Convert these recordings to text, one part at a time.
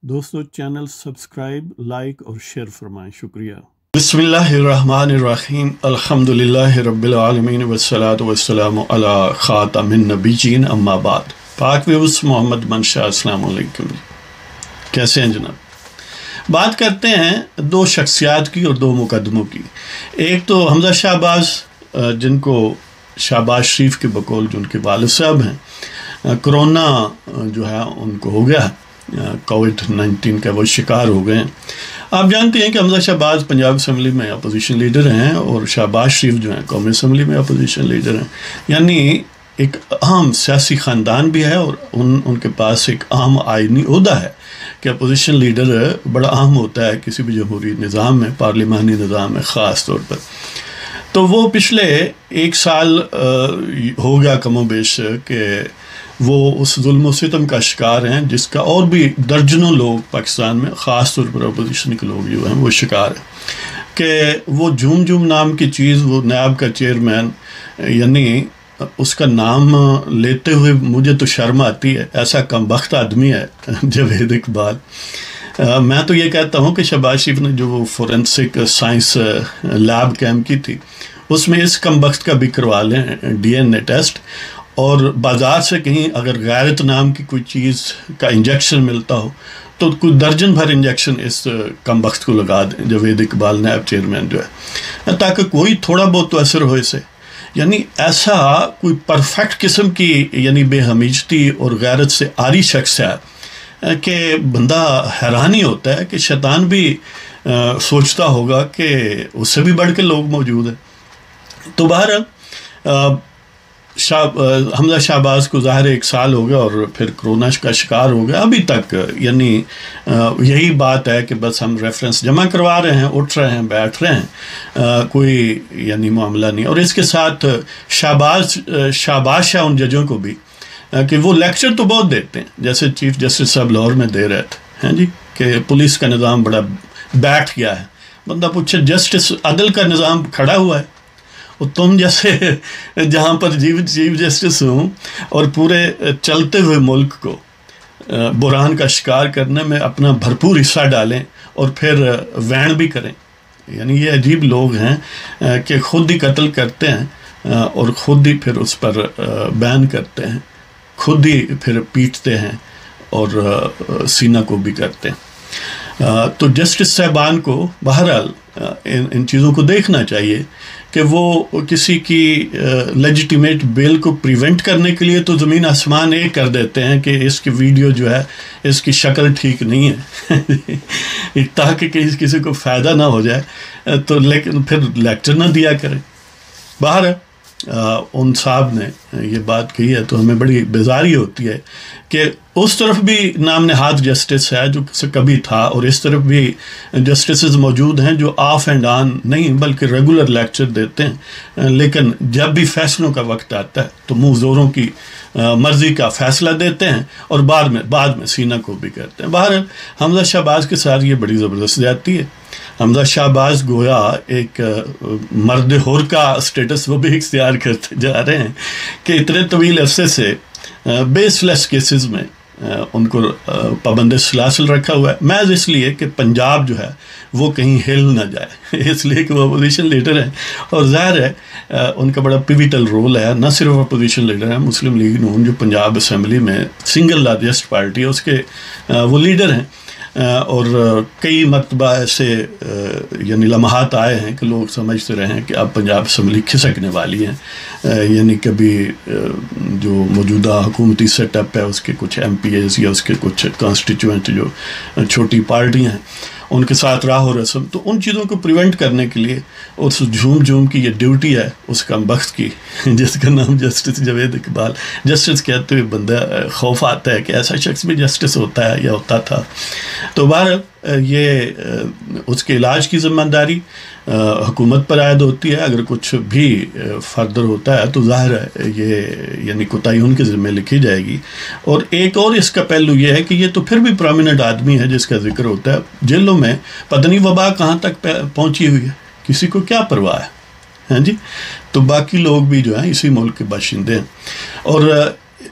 دوستو channel subscribe like اور share فرمائیں، شکریہ۔ بسم اللہ الرحمن الرحیم، الحمدللہ رب العالمین والصلاة والسلام علی خاتم النبیین، اما بعد۔ پاک ویوس محمد منشا، السلام علیکم۔ کیسے ہیں جناب؟ بات کرتے ہیں دو شخصیات کی اور دو مقدموں کی۔ ایک تو حمزہ شہباز، جن کو شہباز شریف کے بقول جو ان کے والد صاحب ہیں، کرونا جو ہے ان کو ہو گیا، کووڈ-19 کا وہ شکار ہو گئے ہیں۔ آپ جانتے ہیں کہ حمزہ شہباز پنجاب اسمبلی میں اپوزیشن لیڈر ہیں اور شہباز شریف جو ہیں قومی اسمبلی میں اپوزیشن لیڈر ہیں، یعنی ایک اہم سیاسی خاندان بھی ہے اور ان کے پاس ایک اہم آئینی عہدہ ہے کہ اپوزیشن لیڈر بڑا اہم ہوتا ہے کسی بھی جمہوری نظام میں، پارلیمانی نظام میں خاص طور پر۔ تو وہ پچھلے ایک سال ہو گیا کم و بیش کہ وہ اس ظلم و ستم کا شکار ہیں جس کا اور بھی درجنوں لوگ پاکستان میں، خاص طور پر اپوزیشن کے لوگ جو ہیں وہ شکار ہیں کہ وہ جھوم نام کی چیز، وہ نیاب کا چیئرمین، یعنی اس کا نام لیتے ہوئے مجھے تو شرم آتی ہے، ایسا کم بخت آدمی ہے جاوید اقبال۔ میں تو یہ کہتا ہوں کہ شہباز شریف نے جو وہ فورینسک سائنس لیب کیمپ کی تھی، اس میں اس کم بخت کا بھی کروا لیں DNA ٹیسٹ، اور بازار سے کہیں اگر غیرت نام کی کوئی چیز کا انجیکشن ملتا ہو تو کوئی درجن بھر انجیکشن اس کم بخت کو لگا دیں، جاوید اقبال نیب چیئرمین جو ہے، تاکہ کوئی تھوڑا بہت تو اثر ہو اسے۔ یعنی ایسا کوئی پرفیکٹ قسم کی یعنی بے ہمیجتی اور غیرت سے عاری شخص ہے کہ بندہ حیران ہی ہوتا ہے کہ شیطان بھی سوچتا ہوگا کہ اس سے بھی بڑھ کے لوگ موجود ہیں۔ تو بہرحال حمزہ شہباز کو ظاہر ایک سال ہو گیا اور پھر کرونا کا شکار ہو گیا، ابھی تک یعنی یہی بات ہے کہ بس ہم ریفرنس جمع کروا رہے ہیں، اٹھ رہے ہیں، بیٹھ رہے ہیں، کوئی یعنی معاملہ نہیں۔ اور اس کے ساتھ شہباز شاہ ان ججوں کو بھی کہ وہ لیکچر تو بہت دیتے ہیں، جیسے چیف جسٹس صاحب لاہور میں دے رہے تھے، ہیں جی، کہ پولیس کا نظام بڑا بیٹھ گیا ہے۔ بندہ پوچھے جسٹس عدل کا نظام کھڑا ہوا ہے، اور تم جیسے جہاں پر چیف جسٹس ہوں اور پورے چلتے ہوئے ملک کو بحران کا شکار کرنے میں اپنا بھرپور حصہ ڈالیں اور پھر وین بھی کریں، یعنی یہ عجیب لوگ ہیں کہ خود ہی قتل کرتے ہیں اور خود ہی پھر اس پر بین کرتے ہیں، خود ہی پھر پیٹتے ہیں اور سینہ کو بھی کرتے ہیں۔ تو جسٹس صاحبان کو بہرحال ان چیزوں کو دیکھنا چاہیے کہ وہ کسی کی لیجیٹیمیٹ بیل کو پریونٹ کرنے کے لیے تو زمین آسمان ایک کر دیتے ہیں کہ اس کی ویڈیو جو ہے اس کی شکل ٹھیک نہیں ہے تاکہ کسی کو فائدہ نہ ہو جائے، تو لیکن پھر لیکچر نہ دیا کرے۔ باہر ان صاحب نے یہ بات کہی ہے تو ہمیں بڑی بیزاری ہوتی ہے کہ اس طرف بھی نام نہاد جسٹس ہے جو کبھی تھا، اور اس طرف بھی جسٹسز موجود ہیں جو آف اینڈ آن نہیں بلکہ ریگولر لیکچر دیتے ہیں، لیکن جب بھی فیصلوں کا وقت آتا ہے تو منہ زوروں کی مرضی کا فیصلہ دیتے ہیں اور بعد میں سینہ کو بھی کرتے ہیں۔ بہرحال حمزہ شہباز کے ساتھ یہ بڑی زبردست زیادتی ہے۔ حمزہ شہباز گویا ایک مرد حر کا سٹیٹس وہ بھی اختیار کرتے جا رہے ہیں کہ اتنے طویل عرصے سے بیس لیس کیسز میں ان کو پابند سلاسل رکھا ہوا ہے، محض اس لیے کہ پنجاب جو ہے وہ کہیں ہل نہ جائے، اس لیے کہ وہ اپوزیشن لیڈر ہیں، اور ظاہر ہے ان کا بڑا پیوٹل رول ہے۔ نہ صرف اپوزیشن لیڈر ہیں، مسلم لیگ نون جو پنجاب اسمبلی میں سنگل لارجسٹ پارٹی ہے اس کے وہ لیڈر ہیں، اور کئی مرتبہ ایسے یعنی لمحات آئے ہیں کہ لوگ سمجھتے رہے ہیں کہ اب پنجاب اسمبلی کھسکنے والی ہیں، یعنی کبھی جو موجودہ حکومتی سیٹ اپ ہے اس کے کچھ MPAs یا اس کے کچھ کانسٹیچوئنٹ جو چھوٹی پارٹیاں ہیں ان کے ساتھ راہ و رسم، تو ان چیزوں کو پریونٹ کرنے کے لیے اس جھوم کی یہ ڈیوٹی ہے اس کم بخت کی جس کا نام جسٹس جاوید اقبال۔ جسٹس کہتے ہوئے بندہ خوف آتا ہے کہ ایسا شخص بھی جسٹس ہوتا ہے یا ہوتا تھا۔ تو بہرحال یہ اس کے علاج کی ذمہ داری حکومت پر عائد ہوتی ہے، اگر کچھ بھی فردر ہوتا ہے تو ظاہر ہے یہ یعنی کوتاہی ان کے ذمہ لکھی جائے گی۔ اور ایک اور اس کا پہلو یہ ہے کہ یہ تو پھر بھی پرومیننٹ آدمی ہے جس کا ذکر ہوتا ہے، جیلوں میں پتہ نہیں وبا کہاں تک پہنچی ہوئی ہے، کسی کو کیا پرواہ ہے، ہاں جی۔ تو باقی لوگ بھی جو ہیں اسی ملک کے باشندے ہیں، اور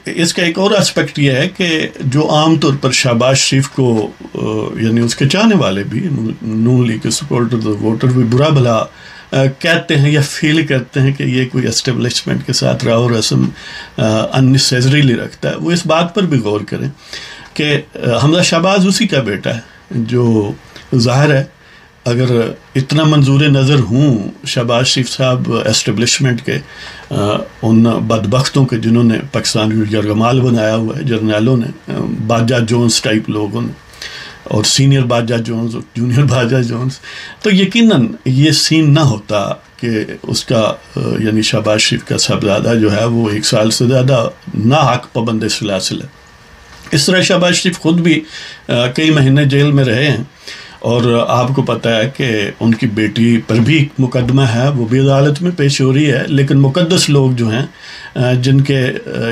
اس کا ایک اور اسپیکٹ یہ ہے کہ جو عام طور پر شہباز شریف کو یعنی اس کے چاہنے والے بھی نون لیگ کے سپورٹر ووٹر بھی برا بھلا کہتے ہیں یا فیل کرتے ہیں کہ یہ کوئی اسٹیبلشمنٹ کے ساتھ راہ و رسم اننیسیسریلی رکھتا ہے، وہ اس بات پر بھی غور کریں کہ حمزہ شہباز اسی کا بیٹا ہے جو ظاہر ہے اگر اتنا منظور نظر ہوں شہباز شریف صاحب اسٹیبلشمنٹ کے ان بدبختوں کے جنہوں نے پاکستان کو یرغمال بنایا ہوا ہے، جرنیلوں نے، باجا جونز ٹائپ لوگوں نے، اور سینئر باجا جونز اور جونیئر باجا جونز، تو یقیناً یہ سین نہ ہوتا کہ اس کا یعنی شہباز شریف کا صاحبزادہ جو ہے وہ 1 سال سے زیادہ ناحق پابند سلاسل ہے۔ اس طرح شہباز شریف خود بھی کئی مہینے جیل میں رہے ہیں، اور آپ کو پتہ ہے کہ ان کی بیٹی پر بھی ایک مقدمہ ہے، وہ بھی عدالت میں پیش ہو رہی ہے، لیکن مقدس لوگ جو ہیں جن کے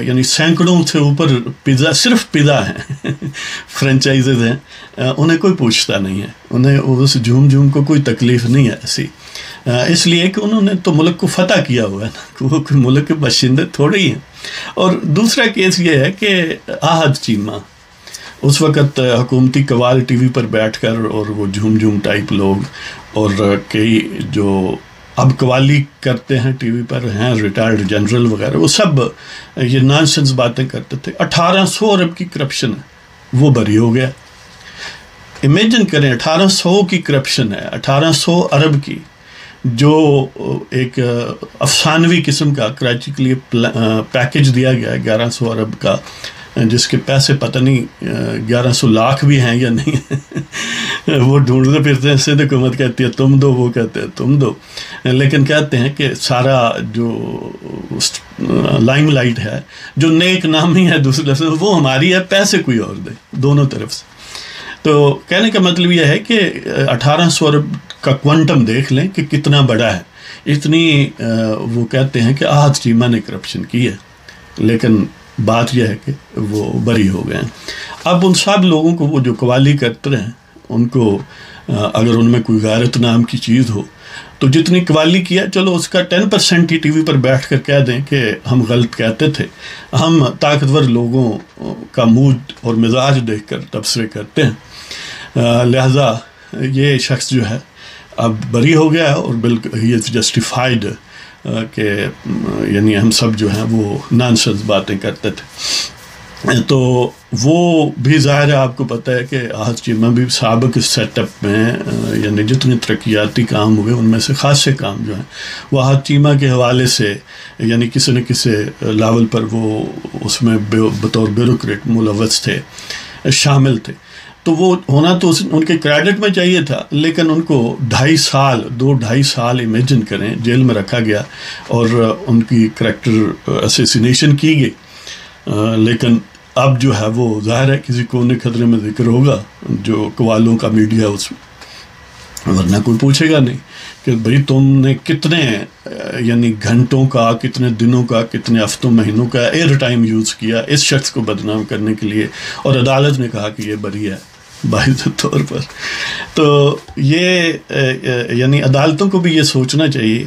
یعنی سینکڑوں سے اوپر پیزا، صرف پیزا ہیں فرینچائزز ہیں، انہیں کوئی پوچھتا نہیں ہے، انہیں اس جھوم جھوم کو کوئی تکلیف نہیں ہے ایسی، اس لیے کہ انہوں نے تو ملک کو فتح کیا ہوا ہے نا، وہ کوئی ملک کے باشندے تھوڑے ہی ہیں۔ اور دوسرا کیس یہ ہے کہ احد چیمہ اس وقت حکومتی قوال ٹی وی پر بیٹھ کر، اور وہ جھوم جھوم ٹائپ لوگ اور کئی جو اب قوالی کرتے ہیں ٹی وی پر ہیں، ریٹائرڈ جنرل وغیرہ، وہ سب یہ نانسنس باتیں کرتے تھے۔ 1800 ارب کی کرپشن ہے، وہ بری ہو گیا۔ امیجن کریں 1800 کی کرپشن ہے، 1800 ارب کی، جو ایک افسانوی قسم کا کراچی کے لیے پیکج دیا گیا ہے 1100 ارب کا، جس کے پیسے پتہ نہیں 1100 لاکھ بھی ہیں یا نہیں وہ ڈھونڈتے پھرتے ہیں، سندھ حکومت کہتی ہے تم دو، وہ کہتے ہیں تم دو، لیکن کہتے ہیں کہ سارا جو لائم لائٹ ہے، جو نیک نامی ہے دوسری طرف سے، وہ ہماری ہے، پیسے کوئی اور دے، دونوں طرف سے۔ تو کہنے کا مطلب یہ ہے کہ 1800 ارب کا کوانٹم دیکھ لیں کہ کتنا بڑا ہے، اتنی وہ کہتے ہیں کہ احد چیمہ نے کرپشن کی ہے، لیکن بات یہ ہے کہ وہ بری ہو گئے ہیں۔ اب ان سب لوگوں کو، وہ جو قوالی کرتے ہیں، ان کو اگر ان میں کوئی غیرت نام کی چیز ہو تو جتنی قوالی کیا، چلو اس کا 10% ہی ٹی وی پر بیٹھ کر کہہ دیں کہ ہم غلط کہتے تھے، ہم طاقتور لوگوں کا موڈ اور مزاج دیکھ کر تبصرے کرتے ہیں، لہٰذا یہ شخص جو ہے اب بری ہو گیا اور بالکل ہی از جسٹیفائڈ کہ یعنی ہم سب جو ہیں وہ نانسنس باتیں کرتے تھے۔ تو وہ بھی ظاہر ہے، آپ کو پتہ ہے کہ احد چیمہ بھی سابق سیٹ اپ میں یعنی جتنے ترقیاتی کام ہوئے ان میں سے خاصے کام جو ہیں وہ احد چیمہ کے حوالے سے یعنی کسی نہ کسی لیول پر وہ اس میں بطور بیوروکریٹ ملوث تھے، شامل تھے، تو وہ ہونا تو ان کے کریڈٹ میں چاہیے تھا، لیکن ان کو 2.5 سال امیجن کریں جیل میں رکھا گیا اور ان کی کریکٹر اسیسینیشن کی گئی، لیکن اب جو ہے وہ ظاہر ہے کسی کونے خطرے میں ذکر ہوگا جو قوالوں کا میڈیا اس میں، ورنہ کوئی پوچھے گا نہیں کہ بھئی تم نے کتنے یعنی گھنٹوں کا، کتنے دنوں کا، کتنے ہفتوں مہینوں کا ایئر ٹائم یوز کیا اس شخص کو بدنام کرنے کے لیے، اور عدالت نے کہا کہ یہ بری ہے باعث طور پر۔ تو یہ یعنی عدالتوں کو بھی یہ سوچنا چاہیے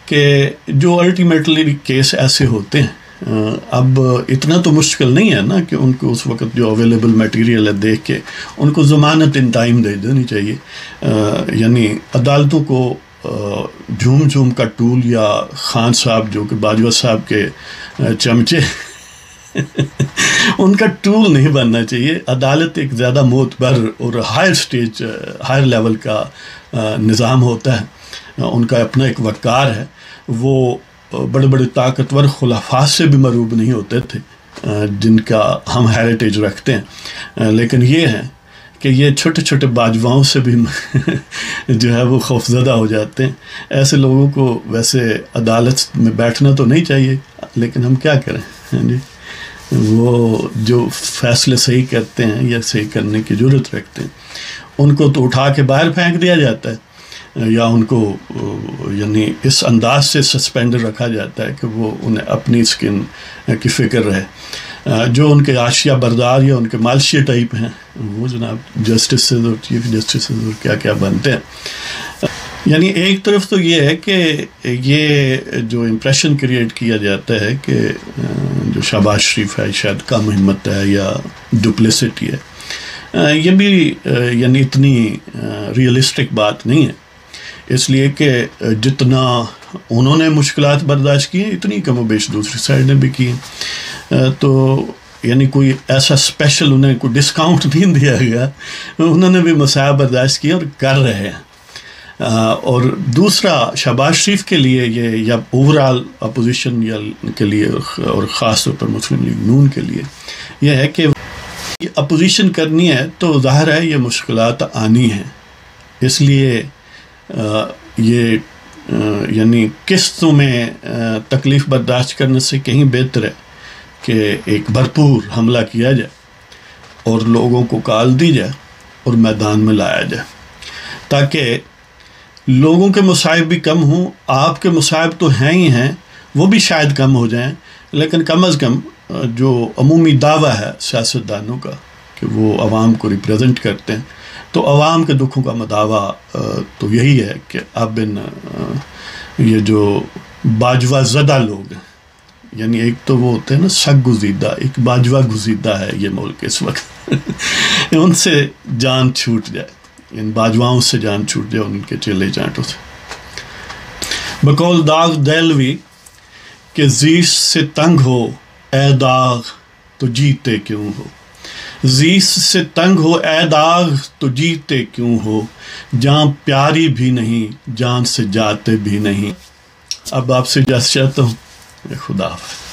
کہ جو الٹیمیٹلی کیس ایسے ہوتے ہیں، اب اتنا تو مشکل نہیں ہے نا کہ ان کو اس وقت جو اویلیبل میٹیریل ہے دیکھ کے ان کو ضمانت ان ٹائم دے دینی چاہیے، یعنی عدالتوں کو جھوم جھوم کا ٹول یا خان صاحب جو کہ باجوہ صاحب کے چمچے ان کا ٹول نہیں بننا چاہیے۔ عدالت ایک زیادہ معتبر اور ہائر لیول کا نظام ہوتا ہے، ان کا اپنا ایک وقار ہے، وہ بڑے بڑے طاقتور خلفاء سے بھی مروب نہیں ہوتے تھے جن کا ہم ہیریٹیج رکھتے ہیں، لیکن یہ ہے کہ یہ چھوٹے چھوٹے باجواؤں سے بھی جو ہے وہ خوفزدہ ہو جاتے ہیں۔ ایسے لوگوں کو ویسے عدالت میں بیٹھنا تو نہیں چاہیے، لیکن ہم کیا کریں جی، وہ جو فیصلے صحیح کرتے ہیں یا صحیح کرنے کی ضرورت رکھتے ہیں ان کو تو اٹھا کے باہر پھینک دیا جاتا ہے، یا ان کو یعنی اس انداز سے سسپینڈ رکھا جاتا ہے کہ وہ انہیں اپنی اسکن کی فکر رہے۔ جو ان کے آشیا بردار یا ان کے مالشی ٹائپ ہیں وہ جناب جسٹسز اور چیف جسٹسز اور کیا کیا بنتے ہیں۔ یعنی ایک طرف تو یہ ہے کہ یہ جو امپریشن کریٹ کیا جاتا ہے کہ جو شہباز شریف ہے شاید کم ہمت ہے یا ڈپلیسٹی ہے، یہ بھی یعنی اتنی ریئلسٹک بات نہیں ہے، اس لیے کہ جتنا انہوں نے مشکلات برداشت کی ہیں اتنی کم و بیش دوسری سائڈ نے بھی کی ہیں، تو یعنی کوئی ایسا اسپیشل انہیں کوئی ڈسکاؤنٹ نہیں دیا گیا، انہوں نے بھی مسائل برداشت کیے اور کر رہے ہیں۔ اور دوسرا شہباز شریف کے لیے یہ یا اوور آل اپوزیشن کے لیے اور خاص طور پر مسلم لیگ نون کے لیے یہ ہے کہ اپوزیشن کرنی ہے تو ظاہر ہے یہ مشکلات آنی ہیں، اس لیے یہ یعنی قسطوں میں تکلیف برداشت کرنے سے کہیں بہتر ہے کہ ایک بھرپور حملہ کیا جائے اور لوگوں کو کال دی جائے اور میدان میں لایا جائے، تاکہ لوگوں کے مصائب بھی کم ہوں، آپ کے مصائب تو ہیں ہی ہیں، وہ بھی شاید کم ہو جائیں، لیکن کم از کم جو عمومی دعویٰ ہے سیاستدانوں کا کہ وہ عوام کو ریپریزنٹ کرتے ہیں، تو عوام کے دکھوں کا مداوع تو یہی ہے کہ اب یہ جو باجوہ زدہ لوگ ہیں، یعنی ایک تو وہ ہوتے ہیں نا سگ گزیدہ، ایک باجوہ گزیدہ ہے یہ ملک اس وقت ان سے جان چھوٹ جائے، ان باجواؤں سے جان چھوٹ جائے، ان کے چیلے چانٹوں سے۔ بقول داغ دہلوی کہ زیست سے تنگ ہو اے داغ تو جیتے کیوں ہو، زیست سے تنگ ہو اے داغ تو جیتے کیوں ہو، جان پیاری بھی نہیں جان سے جاتے بھی نہیں۔ اب آپ سے اجازت چاہتا ہوں، خدا حافظ۔